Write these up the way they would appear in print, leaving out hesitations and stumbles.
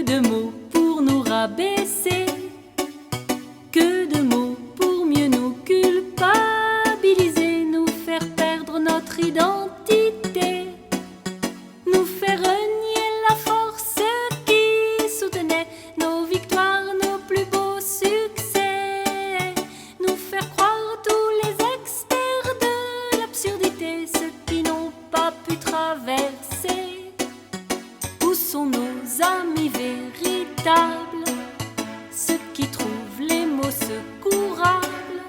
de mots pour nous rabaisser, que de mots pour mieux nous culpabiliser, nous faire perdre notre identité, nous faire renier la force qui soutenait nos victoires, nos plus beaux succès, nous faire croire tous les experts de l'absurdité, ceux qui n'ont pas pu traverser. Où sont nos amis véritables, ceux qui trouvent les mots secourables,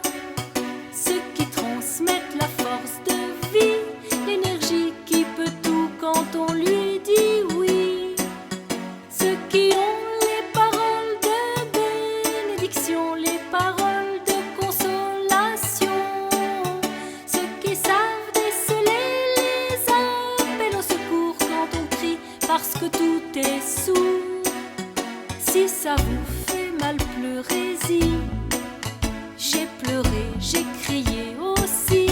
ceux qui transmettent la force de vie, l'énergie qui peut tout quand on lui dit oui, ceux qui ont les paroles de bénédiction, les paroles de consolation, ceux qui savent déceler les appels au secours quand on crie parce que tout est sourd. Si ça vous fait mal, pleurez-y. J'ai pleuré, j'ai crié aussi,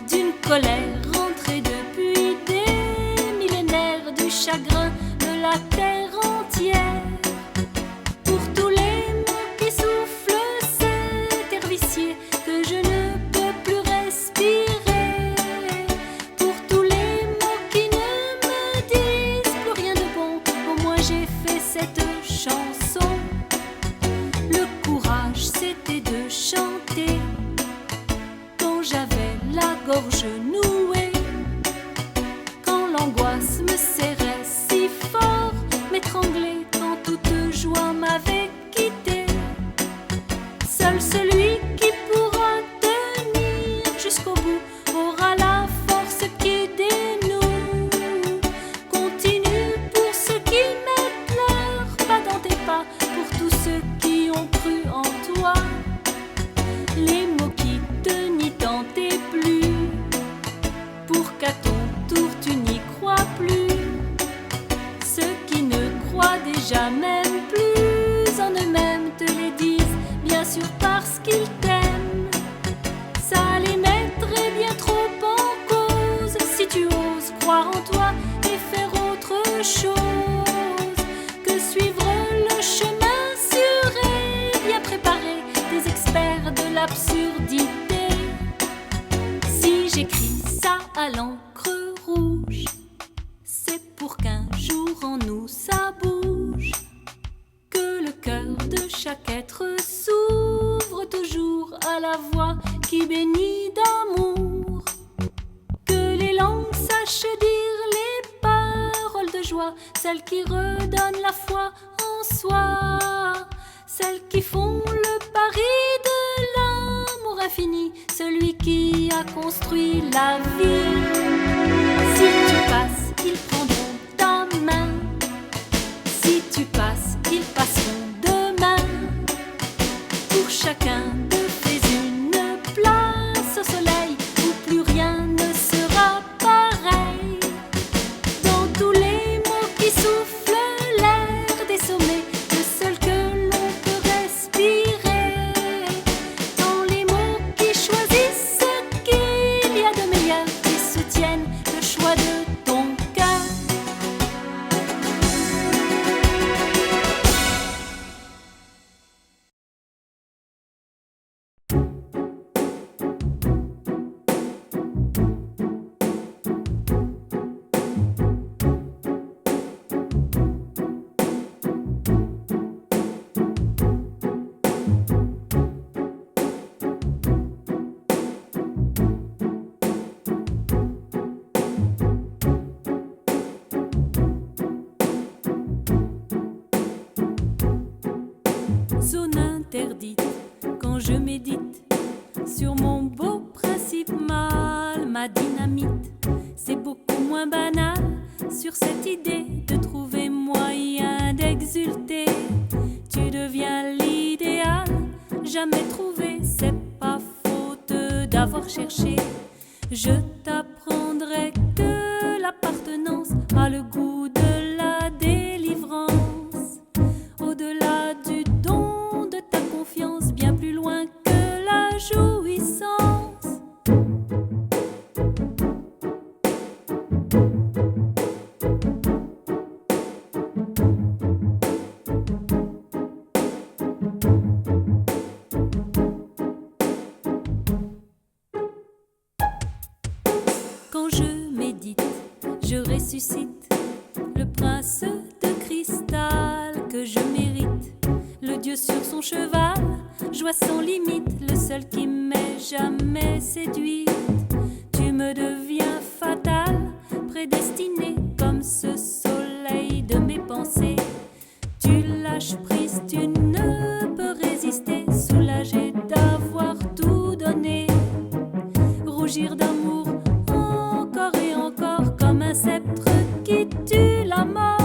d'une colère rentrée depuis des millénaires, du chagrin de la terre entière. Pour tous les mots qui soufflent cet air vicié que je ne peux plus respirer, pour tous les mots qui ne me disent plus rien de bon, au moins j'ai fait cette chanson. Le courage c'était de chanter quand j'avais la gorge nouée, quand l'angoisse me serrait si fort, m'étranglait quand toute joie m'avait quitté. Seul celui qui pourra tenir jusqu'au bout aura la force qui dénoue. Continue pour ceux qui mettent leur pas dans tes pas, pour tous ceux qui ont cru en toi. Les mots qui te nient tant et plus, pour qu'à ton tour tu n'y crois plus. Ceux qui ne croient déjà même plus en eux-mêmes te les disent, bien sûr parce qu'ils t'aiment. Ça les mettrait bien trop en cause si tu oses croire en toi et faire autre chose que suivre le chemin sûr et bien préparé des experts de l'absurdité. Si j'écris ça à l'encre rouge, c'est pour qu'un jour en nous ça bouge, que le cœur de chaque être s'ouvre toujours à la voix qui bénit d'amour, que les langues sachent dire les paroles de joie, celles qui redonnent la foi en soi, celles qui font le pari de l'amour infini, celui qui a construit la vie. Si tu passes, ils prendront ta main. Si tu passes, ils passeront demain. Pour chacun d'eux, fais une place au soleil où plus rien ne sera pareil. Dans tous les mots qui soufflent l'air des sommets, le seul que l'on peut respirer. Dans les mots qui choisissent ce qu'il y a de meilleur, qui soutiennent le choix de ton cœur. Zone interdite, quand je médite sur mon beau principe mal, ma dynamite, c'est beaucoup moins banal sur cette idée de trouver moyen d'exulter. Tu deviens l'idéal, jamais trouvé, c'est pas faute d'avoir cherché. Je t'apprendrai que l'appartenance a le goût de la délivrance, au-delà du don de ta confiance, bien plus loin que la jouissance. ressuscite le prince de cristal que je mérite. Le dieu sur son cheval, joie sans limite, le seul qui m'ait jamais séduite. Tu me deviens fatal, prédestiné comme ce soleil de mes pensées. Tu lâches prise, tu ne peux résister, soulagé d'avoir tout donné. Rougir d'amour encore et encore comme un sceptre qui tue la mort.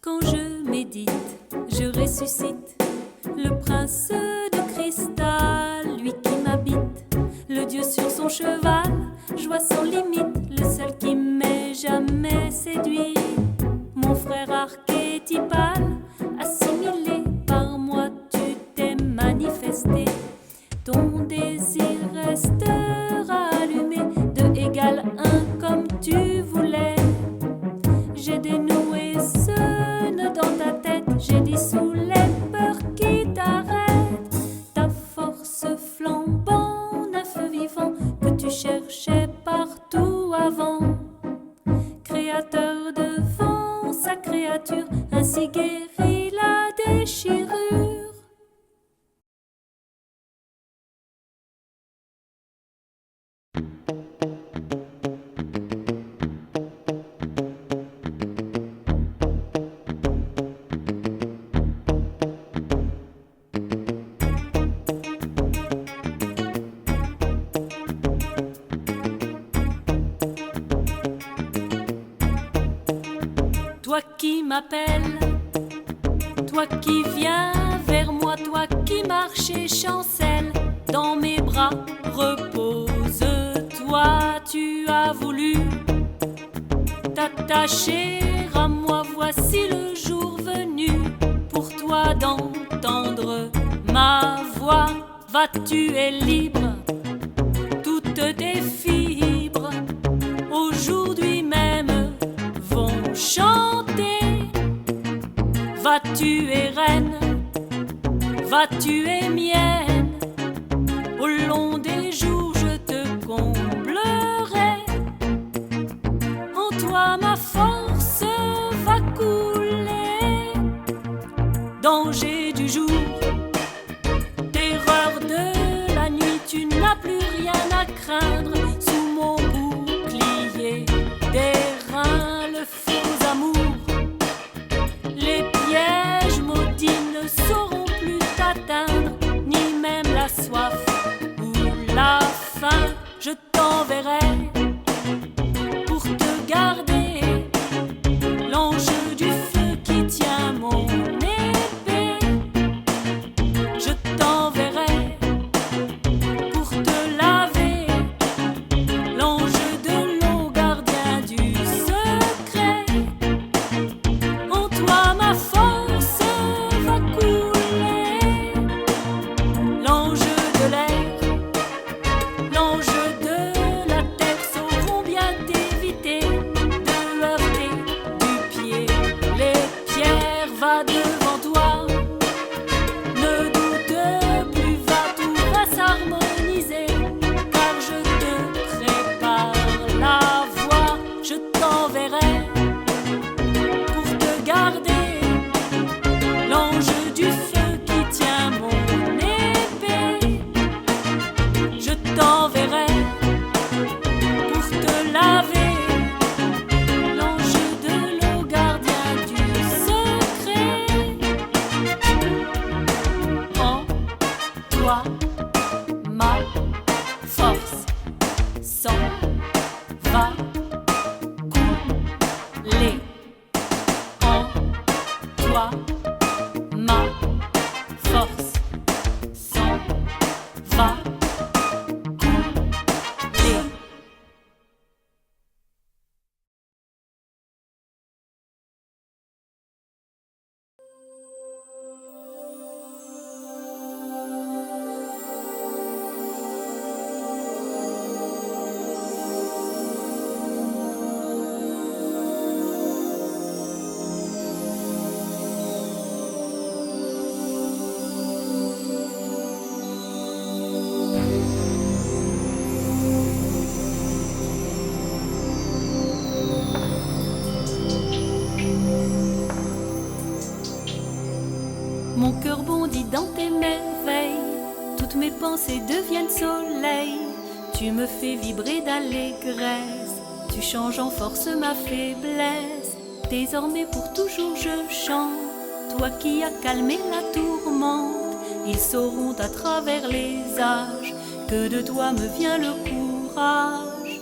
Quand je médite, je ressuscite le prince de cristal, lui qui m'habite, le dieu sur son cheval, joie sans limite, le seul qui m'ait jamais séduit. Mon frère archétypal, assimilé par moi, tu t'es manifesté. Ton désir restera allumé, de égal un comme tu voulais. J'ai dénoué ce nœud dans ta tête, j'ai dissous les peurs qui t'arrêtent. Ta force flambant d'un feu vivant que tu cherchais partout avant. Créateur devant sa créature, ainsi guérit la déchirure. Toi qui m'appelles, toi qui viens vers moi, toi qui marches et chancelles, dans mes bras repose-toi. Tu as voulu t'attacher à moi, voici le jour venu pour toi d'entendre ma voix. Va, tu es libre, toutes tes fibres aujourd'hui même vont chanter. Va, tu es reine, va, tu es mienne. Au long des jours je te comblerai. En toi ma force va couler. Danger du jour, terreur de la nuit, tu n'as plus rien à craindre. Sous mon bouclier d'airain, le faux amour, les pièges maudits ne sauront plus t'atteindre, ni même la soif ou la faim. Je t'enverrai pour te garder l'enjeu du feu qui tient mon épée. Je t'enverrai pour te laver l'enjeu de l'eau, gardien du secret. En toi ma force va couler. L'enjeu de l'air, l'enjeu de la terre sauront bien t'éviter de heurter du pied les pierres. Va devant toi, ne doute plus, va, tout va s'harmoniser, car je te prépare la voie. Je t'enverrai pour te garder l'enjeu du feu qui tient mon épée. Je t'enverrai pour te laver l'enjeu de l'eau, gardien du secret. toi, ma force s'en va couler. Mon cœur bondit dans tes merveilles, toutes mes pensées deviennent soleil. Tu me fais vibrer d'allégresse, tu changes en force ma faiblesse. Désormais pour toujours je chante, toi qui as calmé la tourmente. Ils sauront à travers les âges que de toi me vient le courage.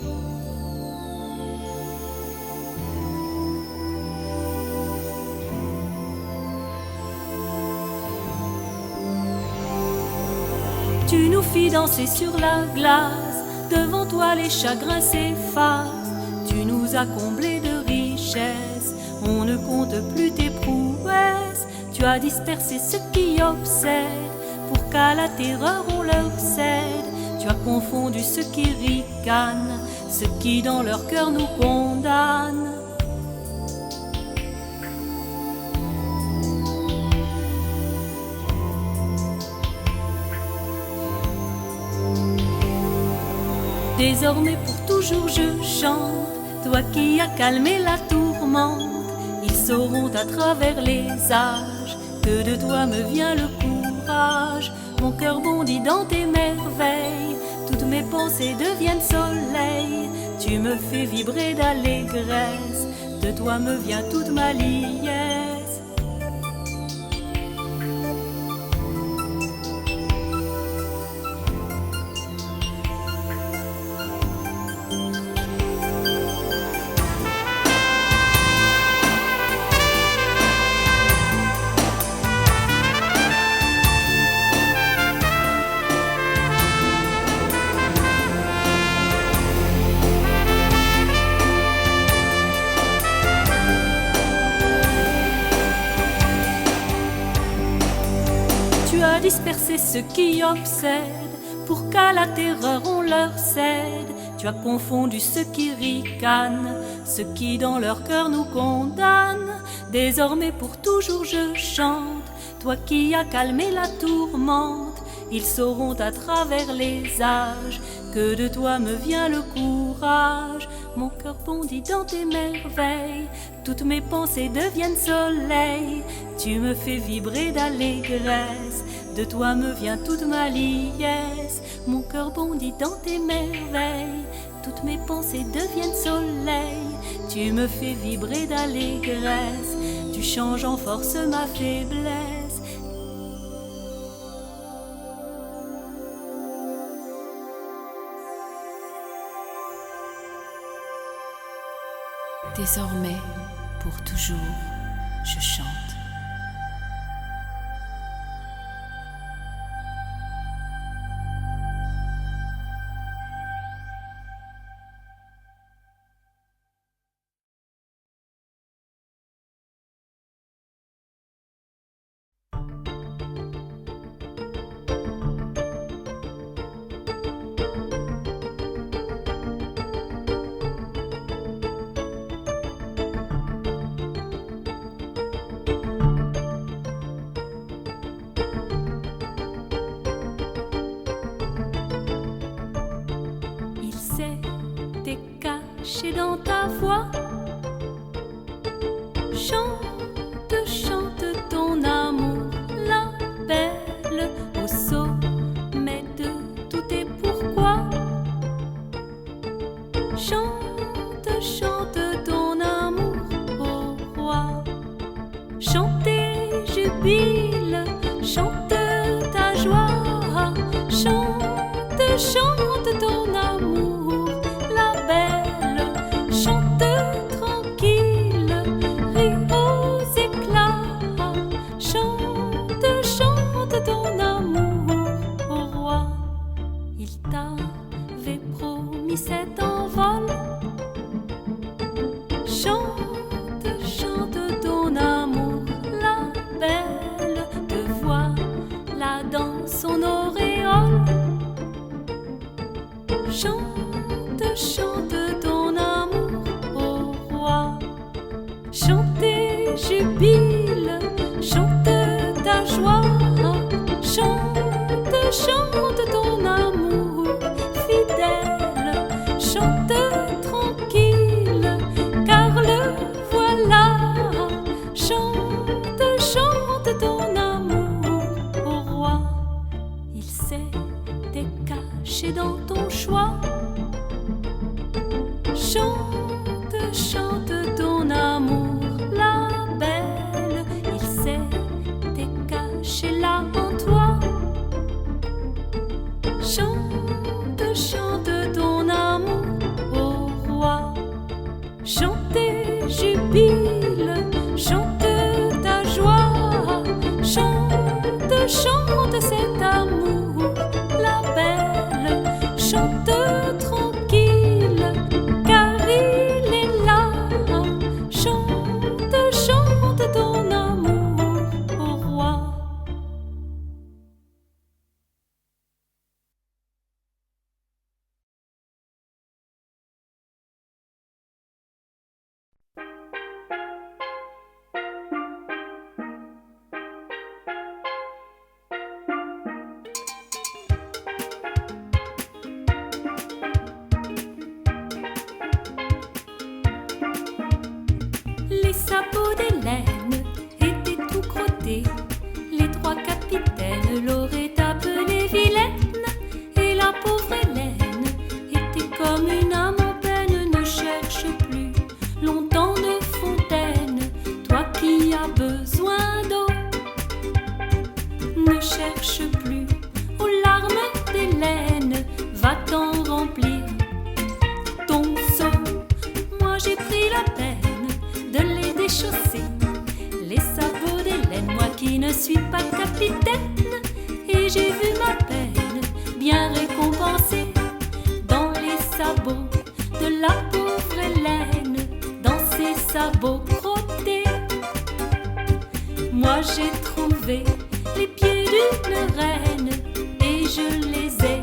Tu nous fis danser sur la glace, devant toi les chagrins s'effacent. Tu nous as comblés de richesses, on ne compte plus tes prouesses. Tu as dispersé ceux qui obsèdent, pour qu'à la terreur on leur cède. Tu as confondu ceux qui ricanent, ceux qui dans leur cœur nous condamnent. Désormais pour toujours je chante, toi qui as calmé la tourmente. Ils sauront à travers les âges que de toi me vient le courage. Mon cœur bondit dans tes merveilles, toutes mes pensées deviennent soleil. Tu me fais vibrer d'allégresse, de toi me vient toute ma liesse. Disperser ceux qui obsèdent, pour qu'à la terreur on leur cède. Tu as confondu ceux qui ricanent, ceux qui dans leur cœur nous condamnent. Désormais pour toujours je chante, toi qui as calmé la tourmente. Ils sauront à travers les âges que de toi me vient le courage. Mon cœur bondit dans tes merveilles, toutes mes pensées deviennent soleil. Tu me fais vibrer d'allégresse, de toi me vient toute ma liesse. Mon cœur bondit dans tes merveilles, toutes mes pensées deviennent soleil. Tu me fais vibrer d'allégresse, tu changes en force ma faiblesse. Désormais, pour toujours, je chante. Dans ta voix, chante, chante ton amour, la belle au sommet de tout et pourquoi. Chante, chante ton amour au roi. Chantez, jubile, chante ta joie. Chante, chante ton amour, la belle. Chante tranquille, ris aux éclats. caché dans ton choix. Chante, chante ton amour, la belle, il s'était caché là en toi. Chante, chante ton amour au roi. Chantez, jubile, chante ta joie. Chante, chante cet amour, la belle. Chante tranquille, car il est là. Chante, chante ton amour au roi. Les sabots d'Hélène étaient tout crottés. Les trois capitaines l'auraient appelée vilaine. Et la pauvre Hélène était comme une âme en peine. Ne cherche plus longtemps de fontaine, toi qui as besoin d'eau. Ne cherche plus aux larmes d'Hélène, va t'en remplir ton seau. Moi j'ai pris la peine de les déchausser, les sabots d'Hélène, moi qui ne suis pas capitaine. Et j'ai vu ma peine bien récompensée dans les sabots de la pauvre Hélène, dans ses sabots crottés. Moi j'ai trouvé les pieds d'une reine et je les ai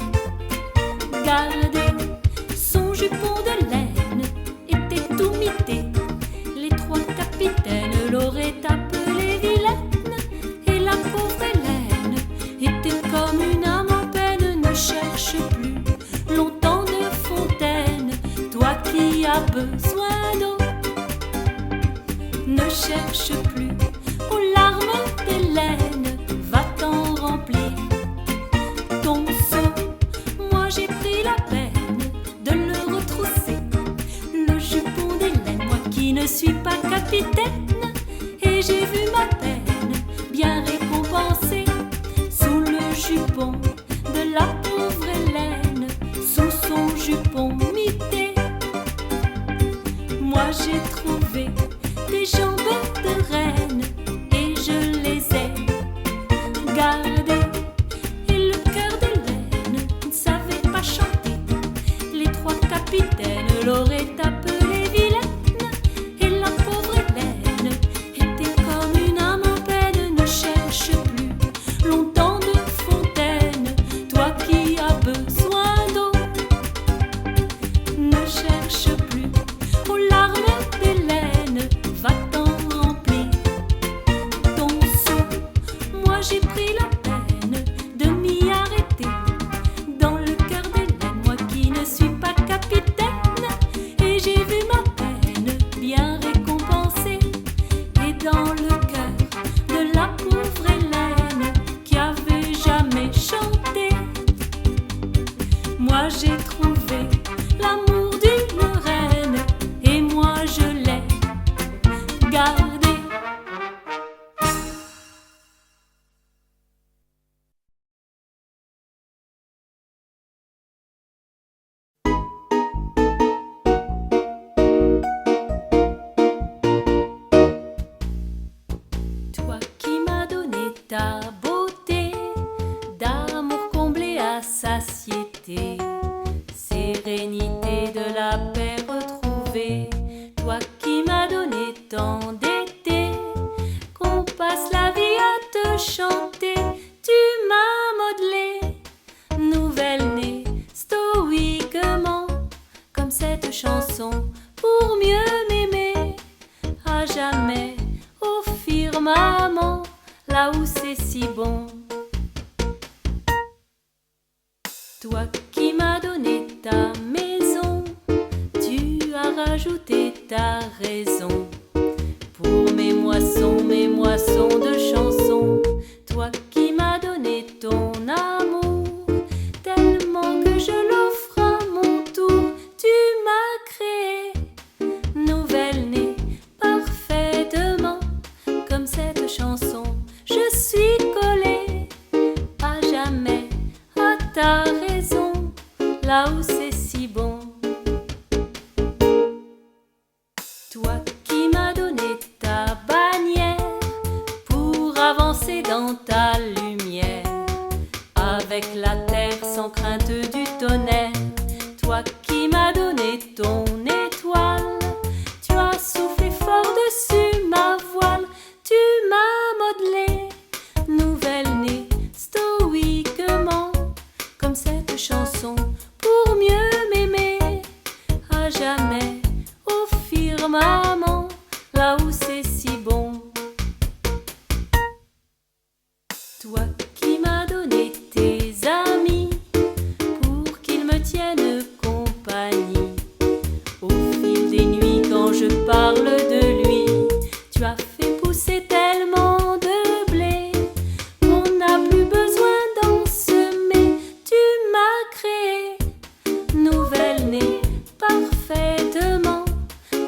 gardés. Son jupon de laine était tout mité. Les trois capitaines l'auraient appelée vilaine. Et la pauvre Hélène était comme une âme en peine. Ne cherche plus longtemps de fontaine, toi qui as besoin d'eau. Ne cherche plus aux larmes d'Hélène, va t'en remplir ton seau. Moi j'ai pris la peine de le retrousser, le jupon d'Hélène, moi qui ne suis pas capitaine. Et j'ai vu ma peine bien récompensée sous le jupon de la pauvre Hélène, sous son jupon mité. Moi j'ai trouvé des jambes de reine et je les ai gardées. Et le cœur d'Hélène ne savait pas chanter. Les trois capitaines l'auraient appelée vilaine. Et la pauvre Hélène était comme une âme en peine. Ne cherche plus longtemps de fontaine, toi qui as besoin d'eau. Ne cherche plus aux larmes d'Hélène, va t'en remplir ton seau. Moi j'ai pris la peine de m'y arrêter dans le cœur d'Hélène, moi qui ne suis pas capitaine. Et j'ai vu ma peine bien récompensée. Et dans le cœur de la pauvre Hélène qui avait jamais chanté, moi j'ai trouvé l'amour d'une reine et moi je l'ai gardé. Toi qui m'as donné ta beauté, d'amour comblé à satiété, sérénité de la paix retrouvée. Toi qui m'as donné tant d'été, qu'on passe la vie à te chanter. Tu m'as modelé, nouvelle-née, stoïquement, comme cette chanson, pour mieux m'aimer à jamais au firmament, là où c'est si bon. Toi qui m'as donné ta maison, tu as rajouté ta raison pour mes moissons de chansons. Toi qui m'as donné ton amour, tellement que je chanson, je suis collée à jamais à ta raison, là où c'est si bon. Toi qui m'as donné ta bannière pour avancer dans ta lumière, avec la terre sans crainte du tonnerre. Toi qui m'as donné ton étoile, tu as soufflé fort dessus ma voile, tu m'as modelé, nouvelle-née, stoïquement, comme cette chanson, pour mieux m'aimer, à jamais, au firmament, là où c'est si bon. Toi qui m'as donné tes amis, pour qu'ils me tiennent compagnie, au fil des nuits quand je parle de lui, tu as fait pousser tellement de blé qu'on n'a plus besoin d'en semer. Tu m'as créé, nouvelle-née, parfaitement,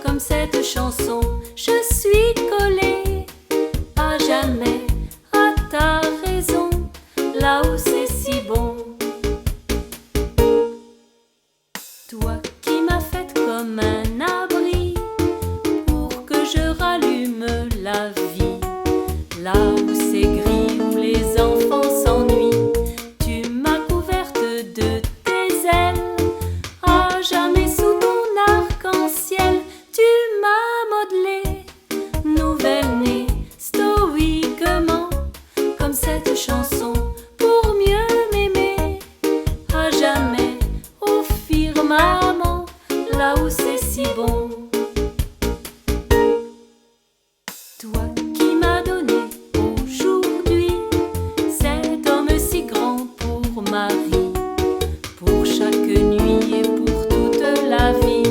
comme cette chanson, je suis collée à jamais à ta raison, là où c'est si bon. Toi qui m'as faite comme un abri pour que je rallume la vie, là où c'est gris, où les enfants s'ennuient, tu m'as couverte de tes ailes, à jamais sous ton arc-en-ciel, tu m'as modelé, nouvelle-née, stoïquement, comme cette chanson, pour mieux m'aimer, à jamais, au firmament, là où c'est si bon. Toi qui m'as donné aujourd'hui cet homme si grand pour mari, pour chaque nuit et pour toute la vie.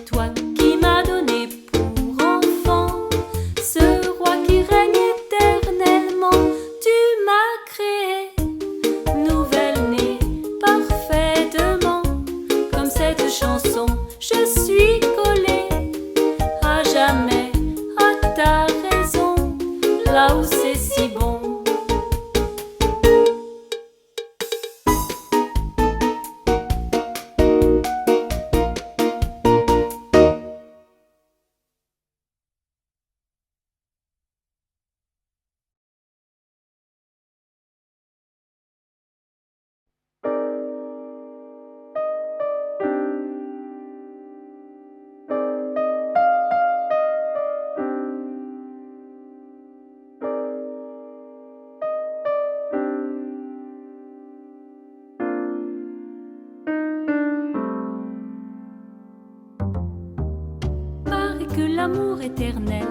Toi qui m'as donné pour enfant ce roi qui règne éternellement, tu m'as créé, nouvelle-née, parfaitement, comme cette chanson, je suis collée à jamais à ta raison, là où c'est si bon. Paraît que l'amour éternel,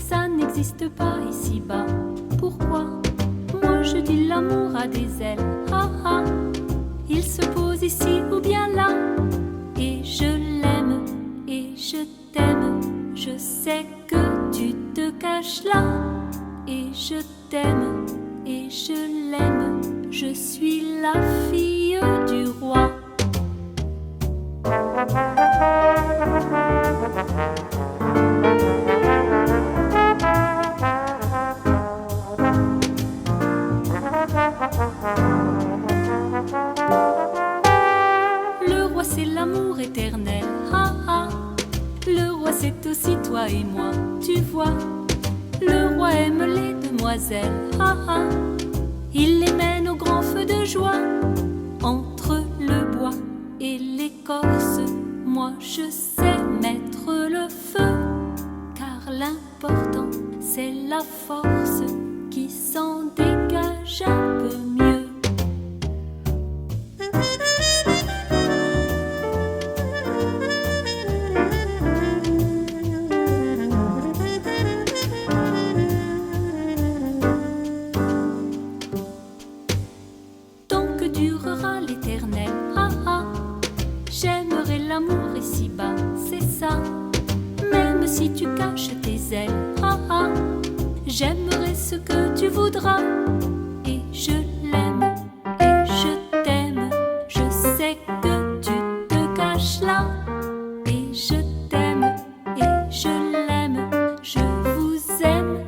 ça n'existe pas ici-bas. Pourquoi? Moi je dis l'amour a des ailes, il se pose ici ou bien là, et je l'aime, et je t'aime, je sais que tu te caches là, et je t'aime, et je l'aime, je suis la fille du roi. Le roi c'est l'amour éternel, le roi c'est aussi toi et moi, tu vois. Le roi aime les demoiselles, il les mène au grand feu de joie, entre le bois et l'écorce. Moi je sais mettre le feu, car l'important c'est la force qui s'en dégage un peu mieux. Tant que durera l'éternel, j'aimerai l'amour ici-bas, c'est ça. Même si tu caches tes ailes, j'aimerai ce que tu voudras. Et je l'aime, et je t'aime, je sais que tu te caches là. Et je t'aime, et je l'aime, je vous aime,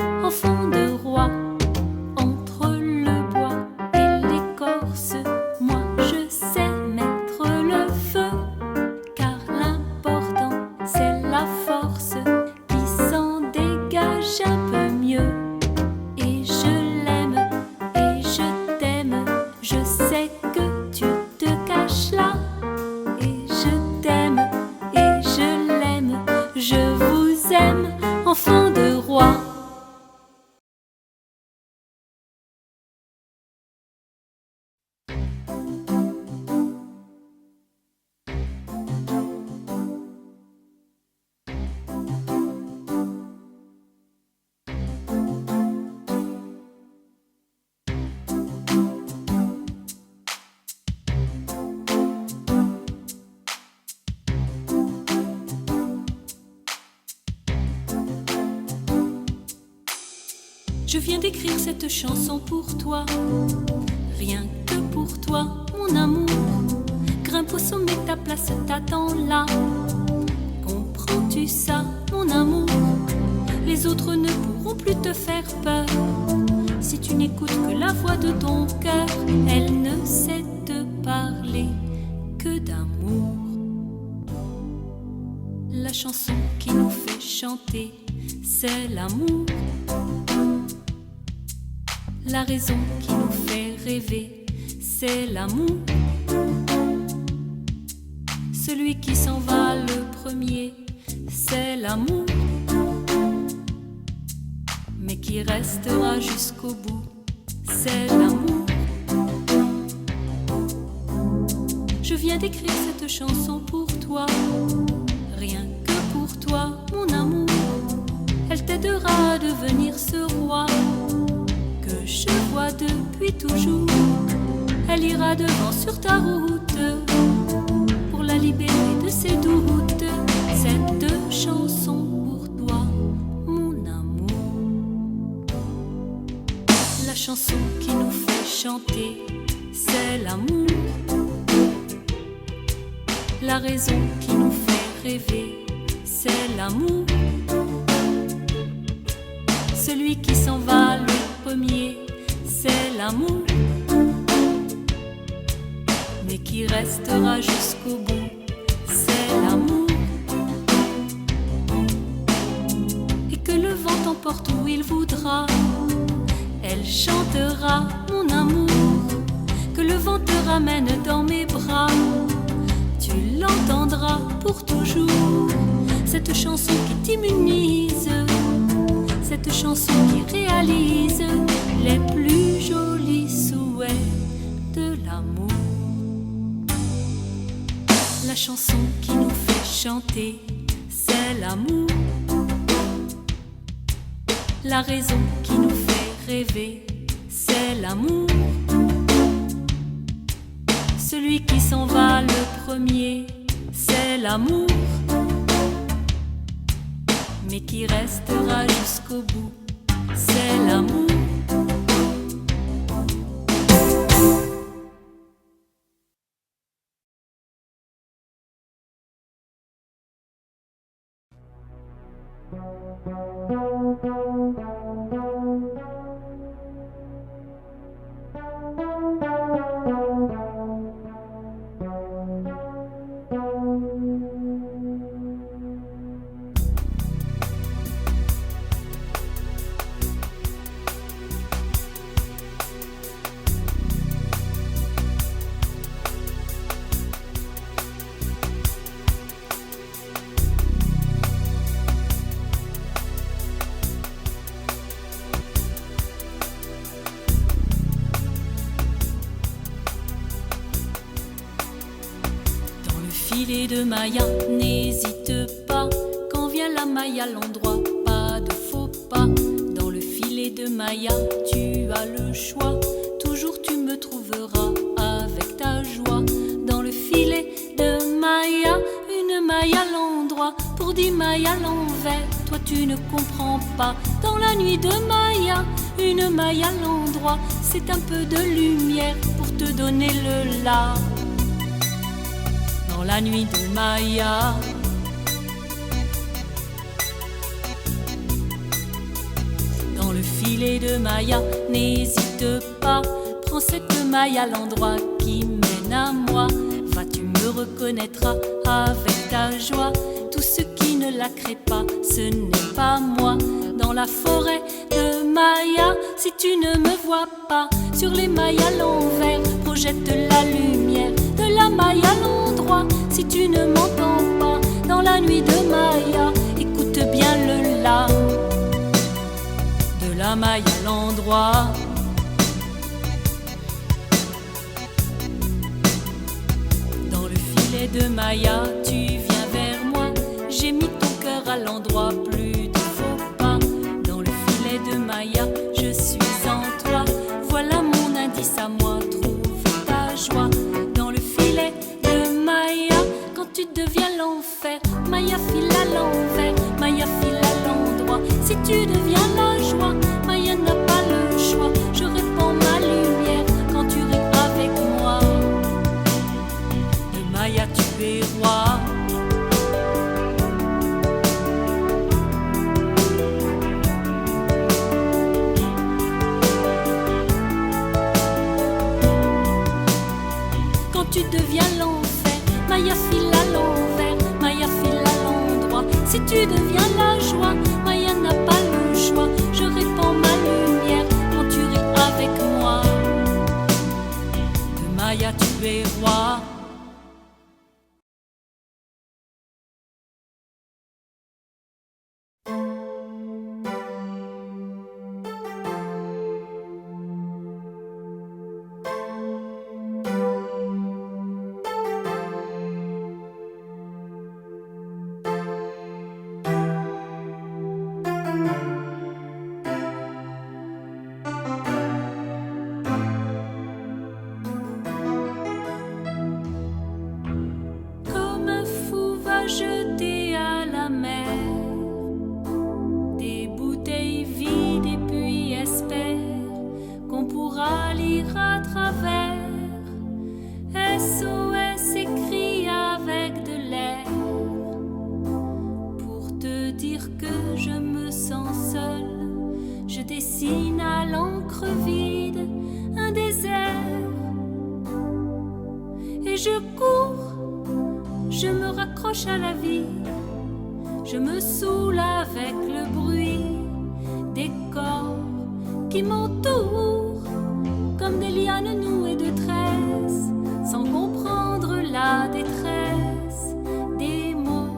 Je viens d'écrire cette chanson pour toi, rien que pour toi, mon amour. Grimpe au sommet, ta place t'attend là. Comprends-tu ça, mon amour? Les autres ne pourront plus te faire peur. Si tu n'écoutes que la voix de ton cœur, elle ne sait te parler que d'amour. La chanson qui nous fait chanter, c'est l'amour. La raison qui nous fait rêver, c'est l'amour. Celui qui s'en va le premier, c'est l'amour. Mais qui restera jusqu'au bout, c'est l'amour. Je viens d'écrire cette chanson pour toi, rien que pour toi, mon amour. Elle t'aidera à devenir ce roi que je vois depuis toujours. Elle ira devant sur ta route pour la libérer de ses doutes. Cette chanson pour toi, mon amour. La chanson qui nous fait chanter, c'est l'amour. La raison qui nous fait rêver, c'est l'amour. Celui qui s'en va le premier, c'est l'amour. Mais qui restera jusqu'au bout, c'est l'amour. Et que le vent t'emporte où il voudra, elle chantera, mon amour. Que le vent te ramène dans mes bras, tu l'entendras pour toujours. Cette chanson qui t'immunise, cette chanson qui réalise les plus jolis souhaits de l'amour. La chanson qui nous fait chanter, c'est l'amour. La raison qui nous fait rêver, c'est l'amour. Celui qui s'en va le premier, c'est l'amour. Mais qui restera jusqu'au bout, c'est l'amour. Filet de Maya, n'hésite pas. Quand vient la maille à l'endroit, pas de faux pas. Dans le filet de Maya, tu as le choix. Toujours tu me trouveras avec ta joie. Dans le filet de Maya, une maille à l'endroit pour 10 mailles à l'envers. Toi tu ne comprends pas. Dans la nuit de Maya, une maille à l'endroit, c'est un peu de lumière pour te donner le la. Dans la nuit de Maya, dans le filet de Maya, n'hésite pas. Prends cette maille à l'endroit qui mène à moi. Vas-tu me reconnaîtras avec ta joie. Tout ce qui ne la crée pas, ce n'est pas moi. Dans la forêt de Maya, si tu ne me vois pas, sur les mailles à l'envers, projette la lumière de la maille à l'endroit. Si tu ne m'entends pas, dans la nuit de Maya, écoute bien le la de la maille à l'endroit. Dans le filet de Maya, tu viens vers moi. J'ai mis ton cœur à l'endroit, plus de faux pas. Dans le filet de Maya, je suis en toi. Voilà mon indice à moi, trouve ta joie. Dans le filet de Maya, quand tu deviens l'enfer, Maya file à l'envers, Maya file à l'endroit. Si tu deviens la joie, Maya n'a pas devient la joie. Maya n'a pas le choix, je répands ma lumière quand tu ris avec moi. De Maya tu es roi. Jeter à la mer des bouteilles vides et puis espère qu'on pourra lire à travers. SOS écrit avec de l'air pour te dire que je me sens seule. Je dessine à l'encre vide un désert et je cours. Je me raccroche à la vie, je me saoule avec le bruit des corps qui m'entourent comme des lianes nouées de tresses, sans comprendre la détresse des mots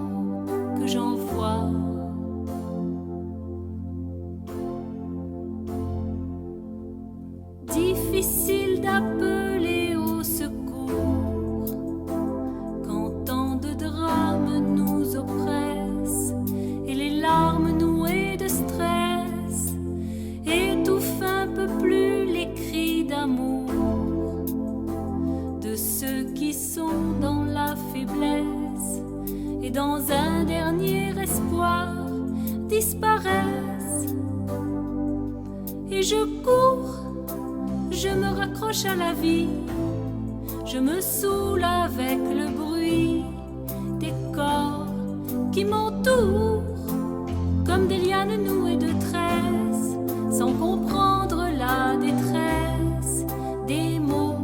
que j'envoie. Difficile d'appeler au secours nous oppresse et les larmes nouées de stress étouffent un peu plus les cris d'amour de ceux qui sont dans la faiblesse et dans un dernier espoir disparaissent. Et je cours, je me raccroche à la vie, je me saoule avec le bruit des corps qui m'entourent comme des lianes nouées de tresses, sans comprendre la détresse des mots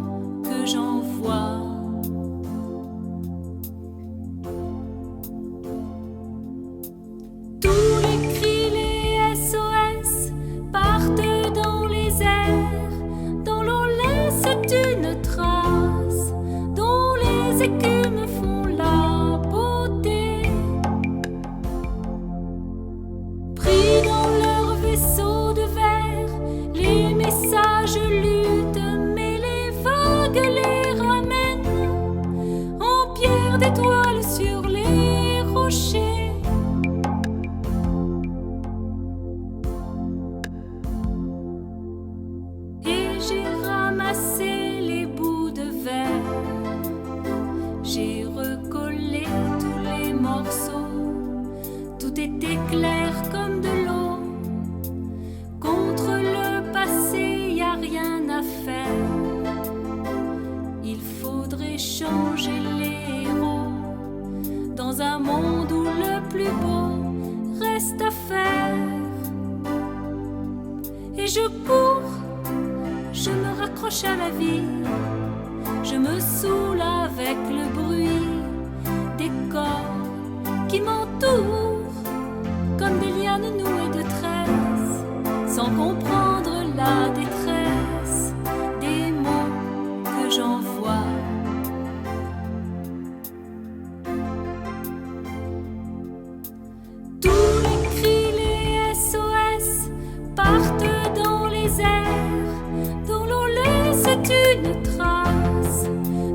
que j'envoie. Tous les cris, les SOS partent dans les airs, dans l'eau laisse une trace, dont les écumes font la beauté. Pris dans leur vaisseau de verre, les messages luttent, mais les vagues les ramènent en pierre d'étoiles sur les rochers. Et j'ai ramassé les bouts de verre, j'ai recollé tous les morceaux, tout était clair comme de l'eau. Contre le passé, y a rien à faire. Il faudrait changer les héros dans un monde où le plus beau reste à faire. Et je cours, je me raccroche à la vie, je me saoule avec le bruit des corps qui m'entourent comme des lianes nouées de tresses, sans comprendre la détresse des mots que j'envoie. Tous les cris, les SOS partent dans les airs, dont l'eau laisse une trace,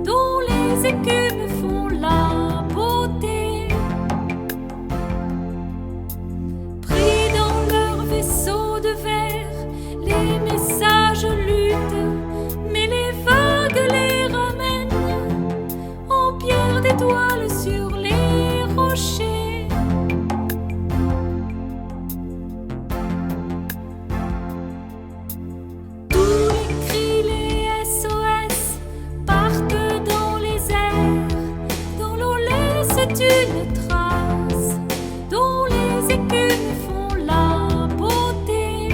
dont les écumes font la beauté. Pris dans leur vaisseau de verre, les messages luttent, mais les vagues les ramènent en pierre d'étoiles sur les rochers. Tous les cris, les SOS partent dans les airs, dont l'eau laisse une trace, dont les écumes font la beauté.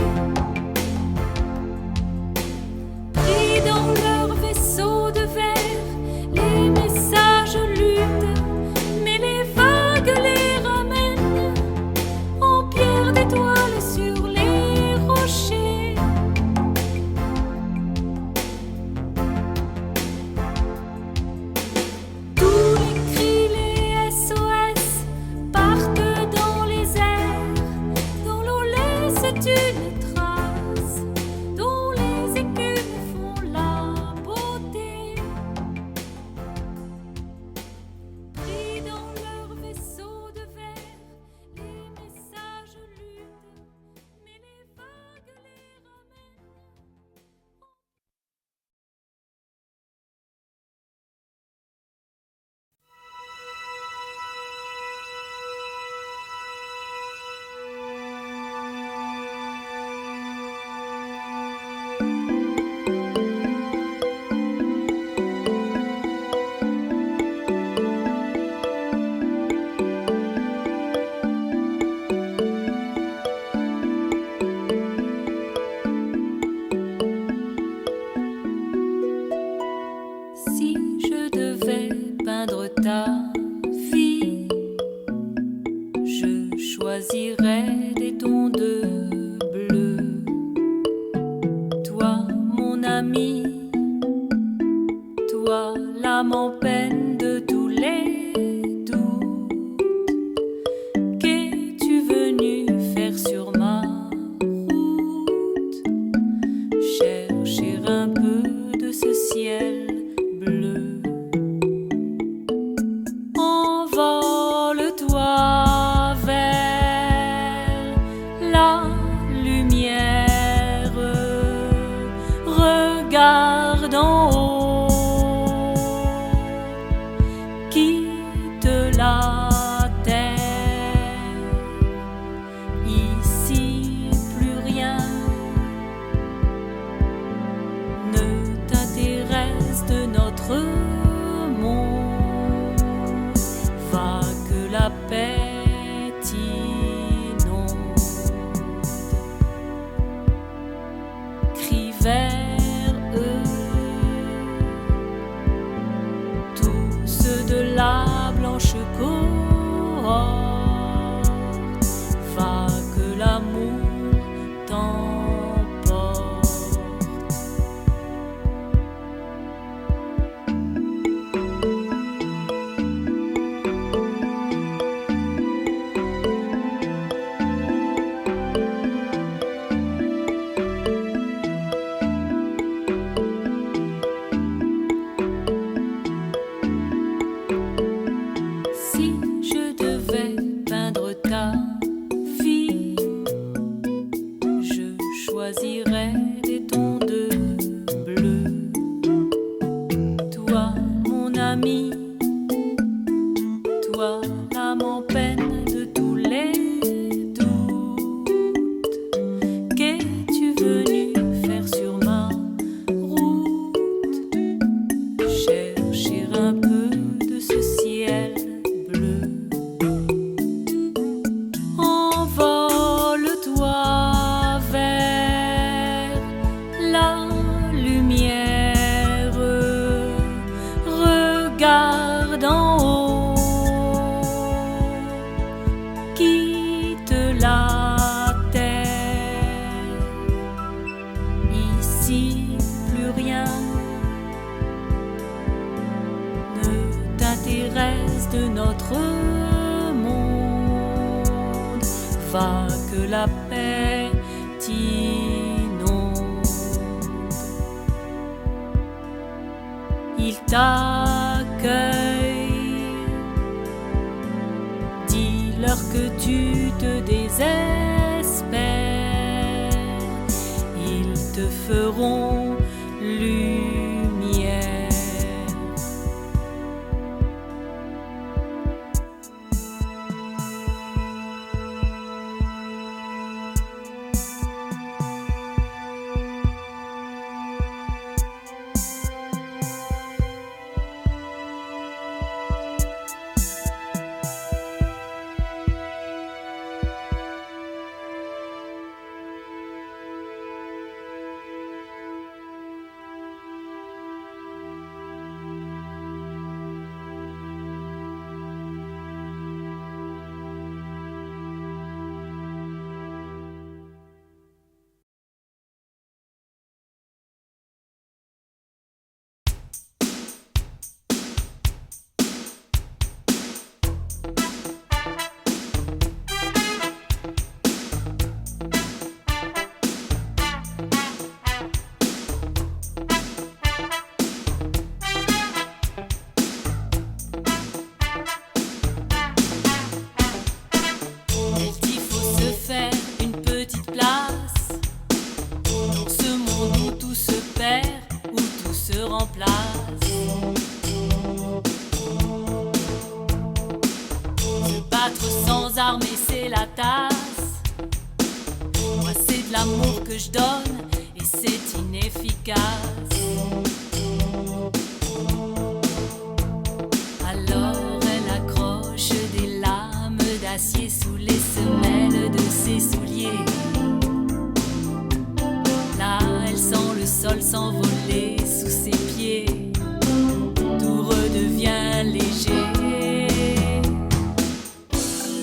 un peu de ce ciel bleu. Envole-toi vers la lumière, regarde en haut, quitte la terre. Ici plus rien ne t'intéresse de notre monde. Va que la paix t'inonde. Crie vers eux, tous ceux de la blanche cohorte. Va que l'amour t'emporte. Si je devais peindre ta vie, je choisirais des tons de bleu. Toi, mon ami, toi, l'âme en peine de tous les doutes. Qu'es-tu venu faire sur ma route? Chercher un peu de ce ciel bleu. Envole-toi vers la lumière, regarde en haut, quitte la terre. Ici plus rien ne t'intéresse de notre monde. Va que la paix t'inonde. Il t'accueille, dis-leur que tu te désespères. Ils te feront lumière. Il faut se faire une petite place dans ce monde où tout se perd, où tout se remplace. Se battre sans armes, c'est la tasse. Moi c'est de l'amour que je donne et c'est inefficace. Alors elle accroche des lames d'acier sous les semelles de ses souliers. Là elle sent le sol s'envoler sous ses pieds. Tout redevient léger.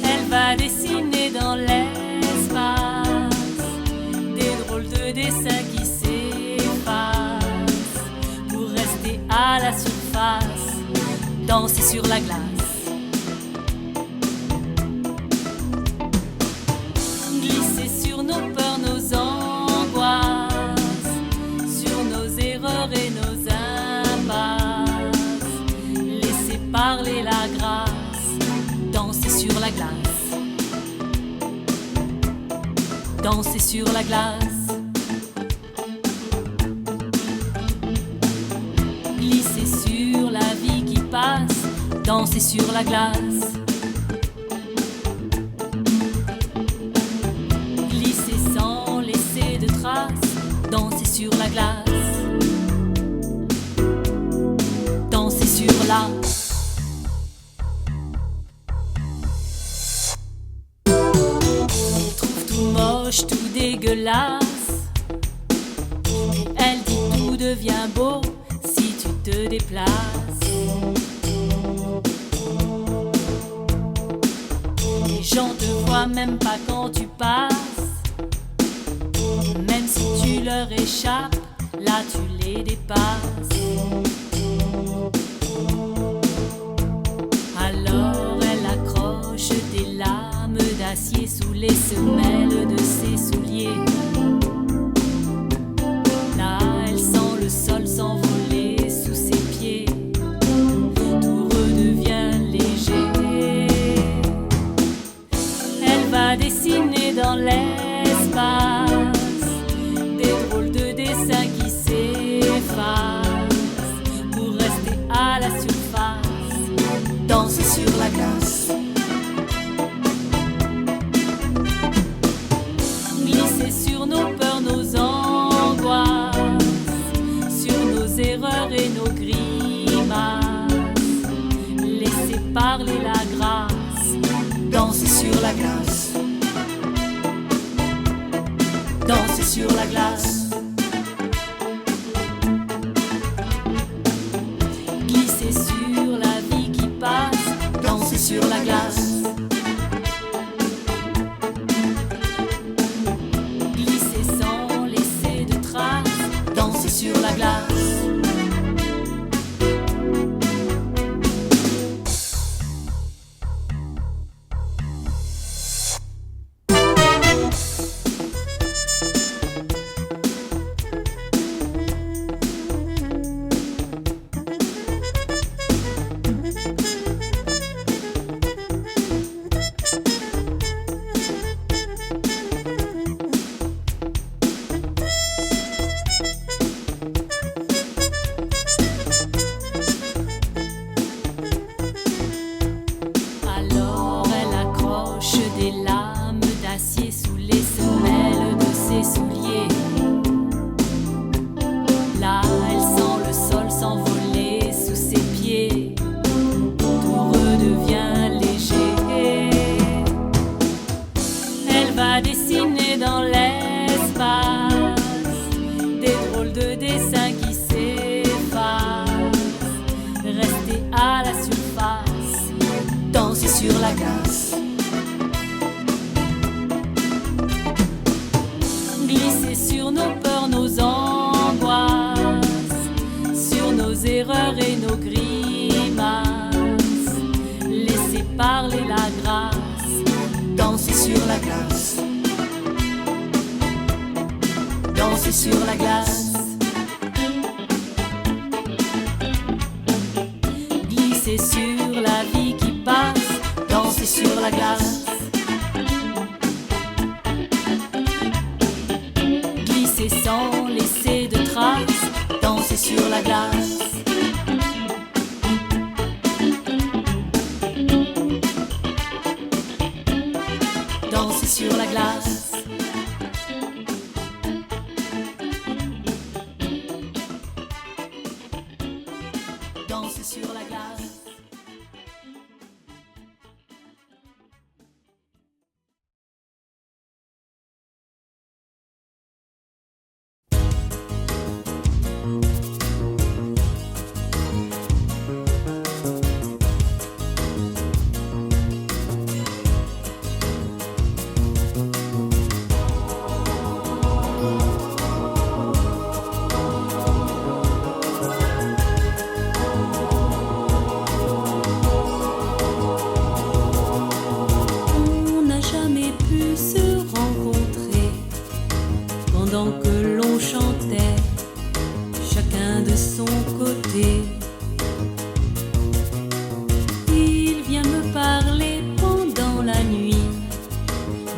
Elle va dessiner dans l'espace des drôles de dessins qui s'effacent pour rester à la surface, danser sur la glace. Glisser sur nos peurs, nos angoisses, sur nos danser sur la glace. Glisser sur la vie qui passe, danser sur la glace. Glisser sans laisser de traces, danser sur la glace. Danser sur la moche, tout dégueulasse. Elle dit tout devient beau si tu te déplaces. Les gens te voient même pas quand tu passes. Même si tu leur échappes, là tu les dépasses. Alors elle accroche des lames d'acier sous les semelles de ses souliers. Là, elle sent le sol s'envoler sous ses pieds. Tout redevient léger. Elle va dessiner dans l'espace des drôles de dessins qui s'effacent pour rester à la surface. Danser sur la glace. Glisser sur nos peurs, nos angoisses, sur nos erreurs et nos grimaces. Laisser parler la grâce. Danser sur la glace. Danser sur la glace. Glisser sur la vie qui passe, danser sur la glace. Glisser sans laisser de traces, danser sur la glace. Des lames d'acier sous les semelles de ses souliers. Là, elle sent le sol s'envoler sous ses pieds. Tout redevient léger. Elle va dessiner dans l'espace des drôles de dessins qui s'effacent. Rester à la surface, danser sur la glace. Glisser sur nos peurs, nos angoisses, sur nos erreurs et nos grimaces. Laisser parler la grâce. Danser sur la glace. Danser sur la glace. Glisser sur la vie qui passe, danser sur la glace. Sans laisser de traces, danser sur la glace. Danser sur la glace. Danser sur la glace.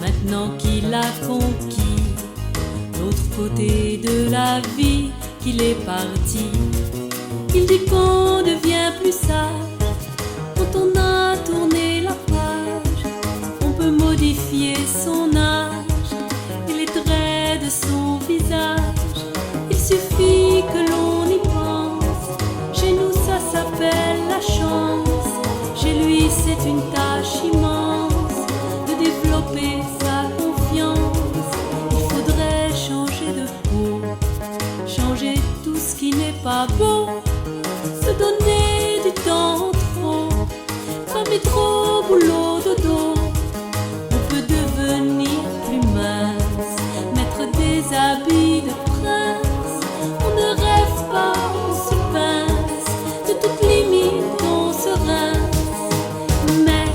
maintenant qu'il a conquis côté de la vie qu'il est parti. Il dit qu'on devient plus sage quand on a tourné la page. On peut modifier son âge et les traits de son visage. Il suffit que l'on y pense. Chez nous ça s'appelle la chance. Chez lui c'est une tâche immense de développer sa confiance. Il faudrait changer de peau, changer tout ce qui n'est pas beau, se donner du temps trop, cramer trop boulot dodo. On peut devenir plus mince, mettre des habits de prince. On ne rêve pas, on se pince, de toute limite on se rince. Mais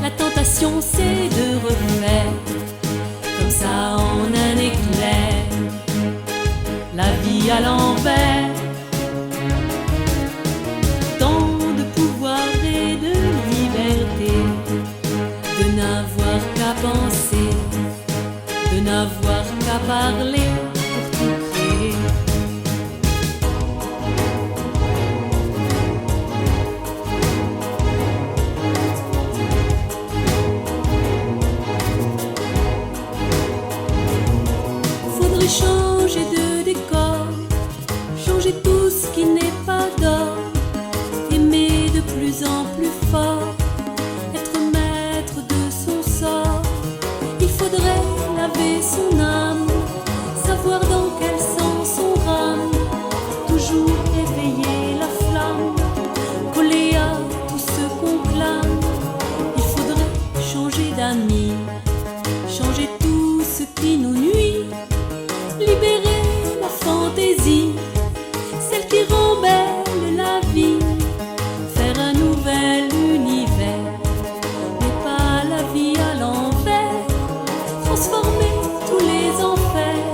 la tentation c'est de refaire comme ça en un éclair la vie à l'envers. Tant de pouvoir et de liberté, de n'avoir qu'à penser, de n'avoir qu'à parler pour tout créer. Faudrait changer de décor, changer tout ce qui n'est pas d'or, aimer de plus en plus fort, être maître de son sort. Il faudrait laver son âme, savoir dans quel sens on rame, toujours éveiller la flamme, coller à tout ce qu'on clame. Il faudrait changer d'amis, changer tout ce qui nous nuit, libérer la fantaisie, celle qui rend belle la vie, faire un nouvel univers, mais pas la vie à l'envers, transformer tous les enfers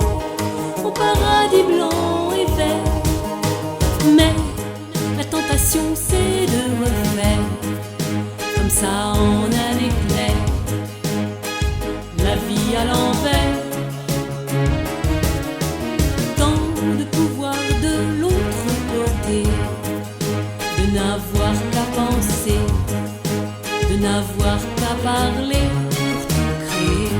en paradis blanc et vert. Mais la tentation c'est de refaire comme ça en un éclair la vie à l'envers. De pouvoir de l'autre côté, de n'avoir qu'à penser, de n'avoir qu'à parler pour tout créer.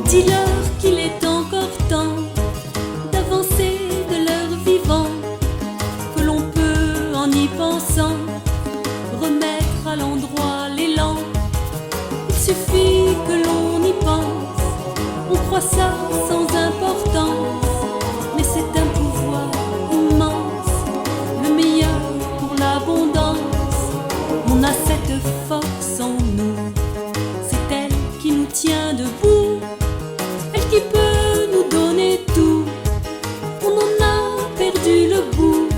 Dis-leur qu'il est encore temps d'avancer de leur vivant, en y pensant, remettre à l'endroit l'élan. Il suffit que l'on y pense, on croit ça sans importance, mais c'est un pouvoir immense, le meilleur pour l'abondance. On a cette force en nous, c'est elle qui nous tient debout, elle qui peut nous donner tout. On en a perdu le goût,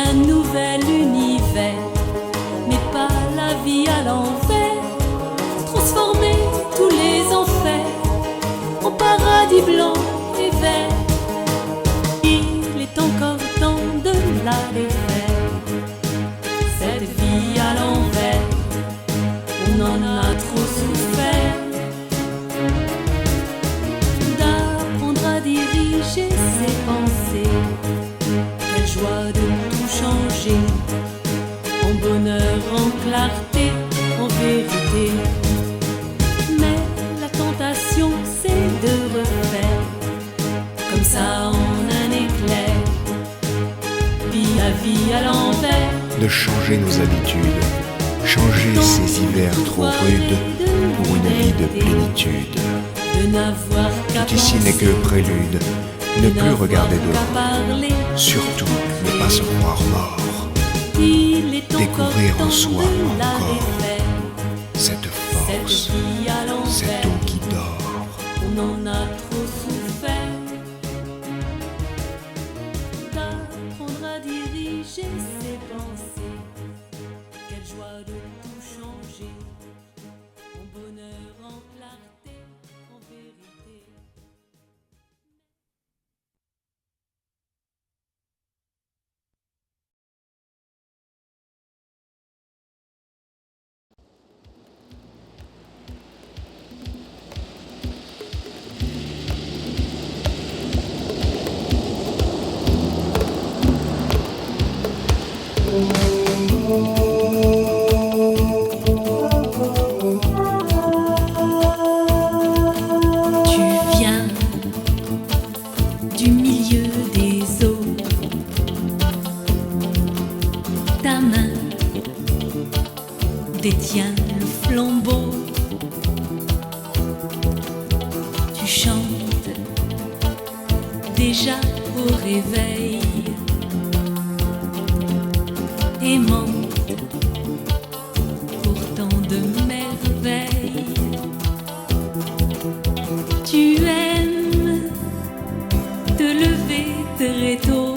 un nouvel univers, mais pas la vie à l'envers, transformer tous les enfers en paradis blanc et vert. Il est encore temps de la défaire, cette vie à l'envers, on en a trop souffert. D'apprendre à diriger ses pensées, quelle joie de tout changer, en bonheur, en clarté, en vérité. Mais la tentation c'est de refaire comme ça en un éclair, la vie à l'envers. De changer nos habitudes, changer ces hivers trop rudes pour une vie de plénitude. Tout ici n'est que prélude, ne plus regarder devant, surtout ne pas se croire mort. Découvrir en soi encore cette force, cette eau qui dort. On en a trop souffert, d'apprendre à diriger ses pensées, quelle joie de tout changer, en bonheur, en clarté, en vérité. Détient le flambeau, tu chantes déjà au réveil, aimante pour tant de merveilles. Tu aimes te lever très tôt,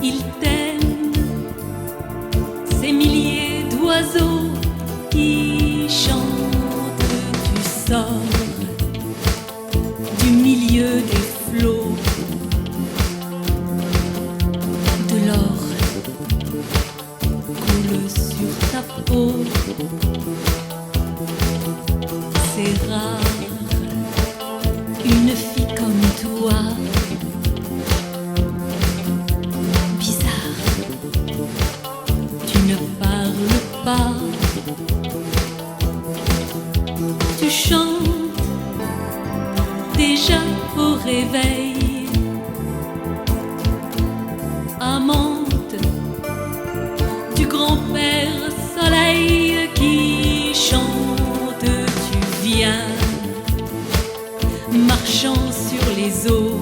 il t'aime, ces milliers d'oiseaux qui chantent. Tu sors du milieu des flots, de l'or coule sur ta peau. C'est rare, une fille comme toi. Bizarre, tu ne parles pas. Tu chantes déjà au réveil, amante du grand-père soleil qui chante. Tu viens marchant sur les eaux,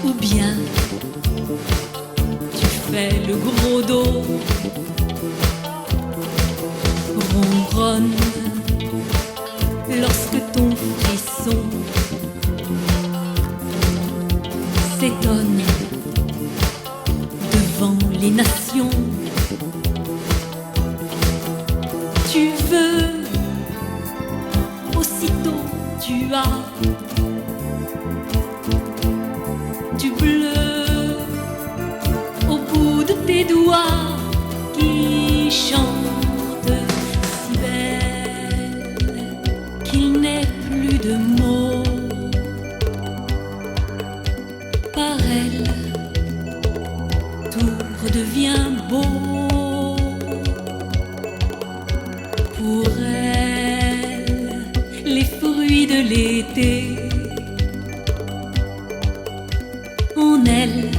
ou bien tu fais le gros dos, ronronne lorsque ton frisson s'étonne devant les nations. Tu veux, aussitôt tu as du bleu au bout de tes doigts qui chantent si belle qu'il n'est plus de mots. Par elle, tout redevient beau. Pour elle, les fruits de l'été. En elle,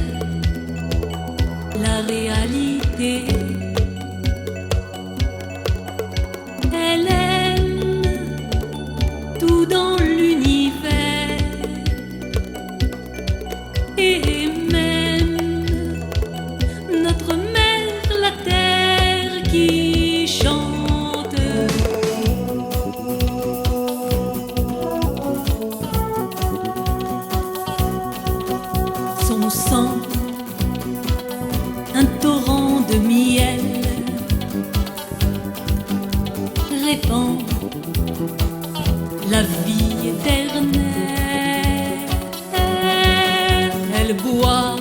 la réalité. Elle aime tout dans l'univers, et même notre mère, la terre qui chante. Son sang, un torrent de miel, répand la vie éternelle. Elle boit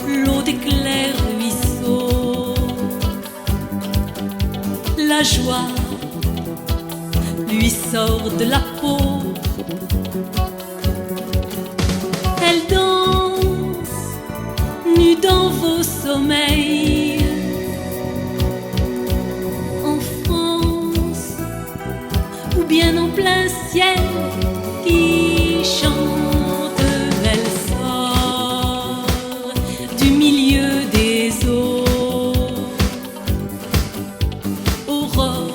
l'eau des clairs ruisseaux, la joie lui sort de la peau. Elle danse nue dans vos sommeils. En France, ou bien en plein ciel qui chante. Elle sort du milieu des eaux, aurore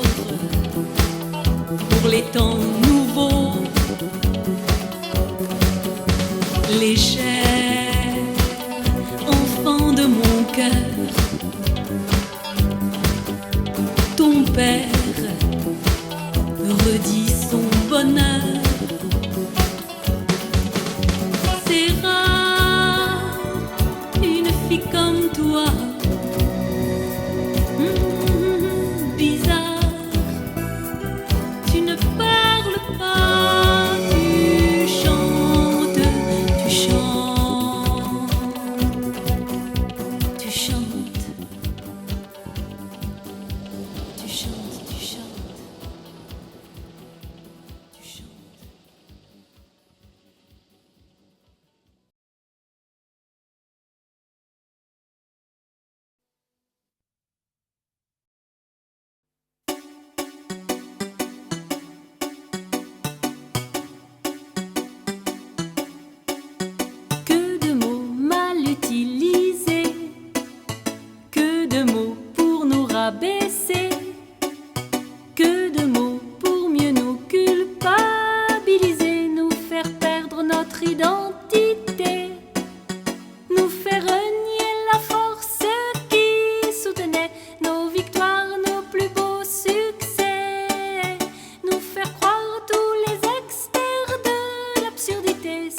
pour les temps nouveaux, légère, enfant de mon cœur. Ton père redit son bonheur. C'est rare, une fille comme toi. Bizarre, tu ne parles pas, tu chantes, tu chantes.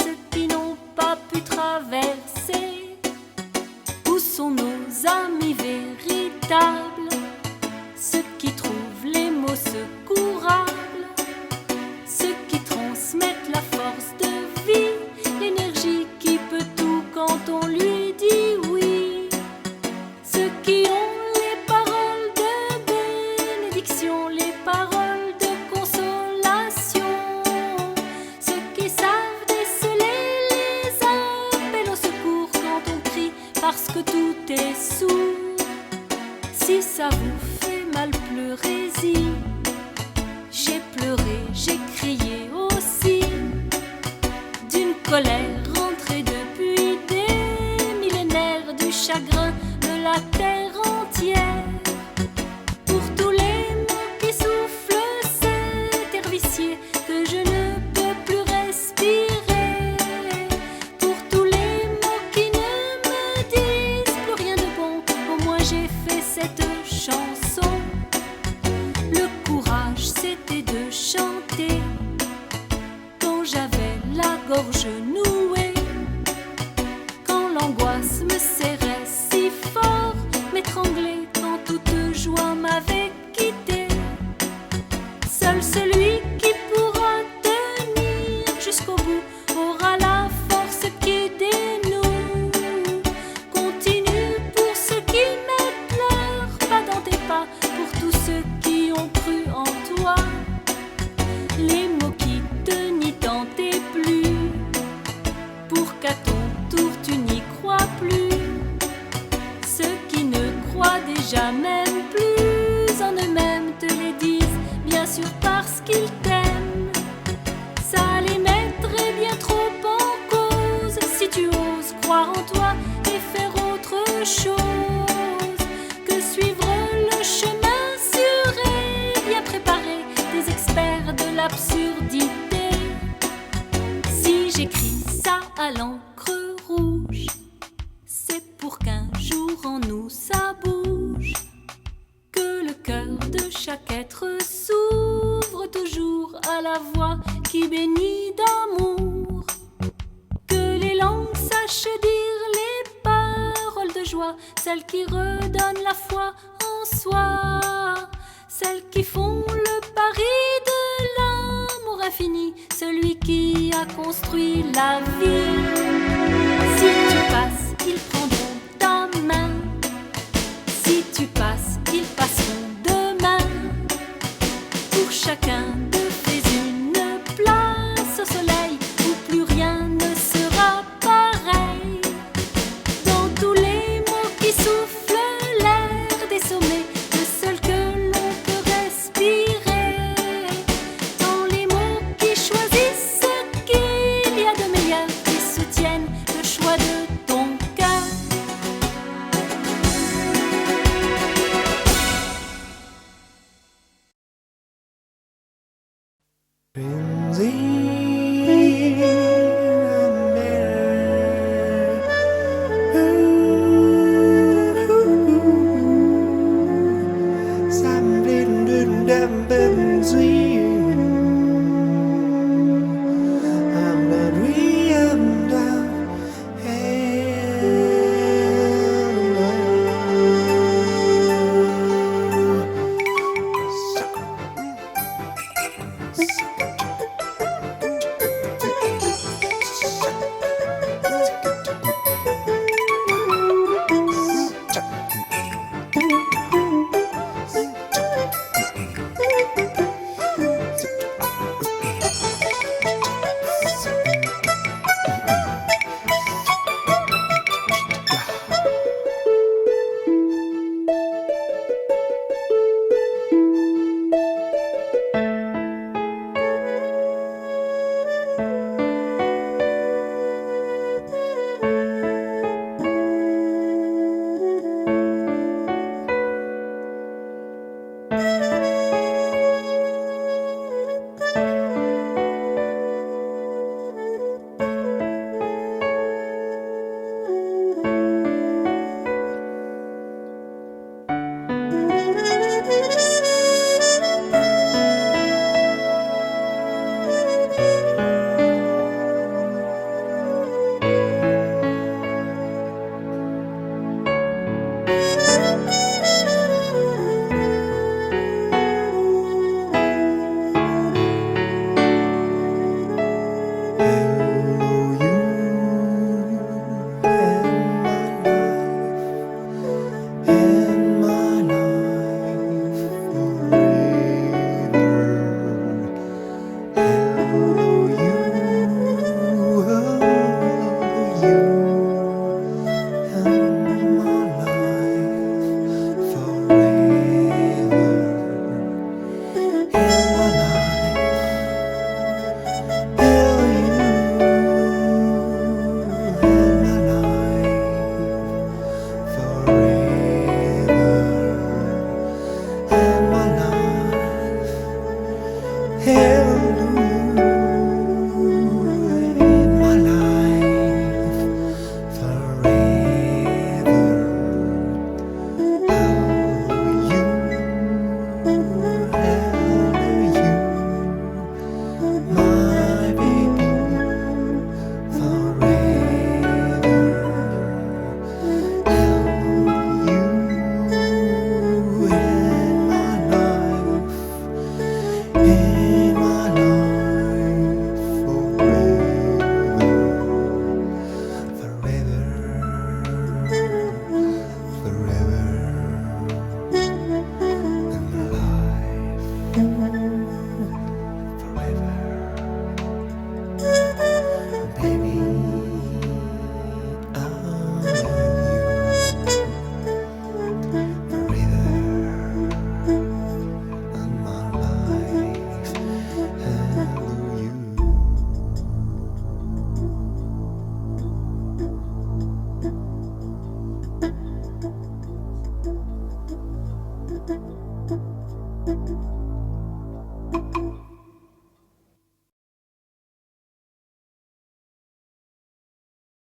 ceux qui n'ont pas pu traverser. Où sont nos amis véritables, ceux qui trouvent les mots secourables, ceux qui transmettent la force de vie, l'énergie qui peut tout quand on lui dit oui. Ceux qui ont les paroles de bénédiction, les paroles de consolation, ceux qui savent déceler les appels au secours quand on crie parce que tout est sourd. Si ça vous fait mal, pleurez-y. J'ai pleuré, j'ai crié aussi, d'une colère rentrée depuis des millénaires, du chagrin de la terre entière. Pour tous les mots qui soufflent cet air vicié que je ne peux plus respirer, pour tous les mots qui ne me disent plus rien de bon, au moins j'ai fait cette chanson. Le courage c'était de chanter quand j'avais la gorge nouée, quand l'angoisse me serrait si fort, m'étranglait quand toute joie m'avait quitté. Seul celui qui pourra tenir jusqu'au bout aura la force qui dénoue. Continue pour ceux qui mettent leur pas dans tes pas, pour tous ceux qui ont cru en toi. Les mots qui te nient tant et plus, pour qu'à ton tour tu n'y crois plus. Ceux qui ne croient déjà même plus en eux-mêmes te les disent, bien sûr parce qu'ils t'aiment. Ça les mettrait bien trop en cause si tu oses croire en toi et faire autre chose que suivre le chemin sûr et bien préparé des experts de l'absurdité. Si j'écris ça à l'encre rouge, c'est pour qu'un jour en nous ça bouge, que le cœur de chaque être s'ouvre toujours à la voix qui bénit d'amour, que les langues sachent dire les paroles de joie, celles qui redonnent la foi en soi, celles qui font le pari de l'amour infini, celui qui a construit la vie. Si tu passes, ils prendront ta main. Si tu passes, ils passeront demain. Pour chacun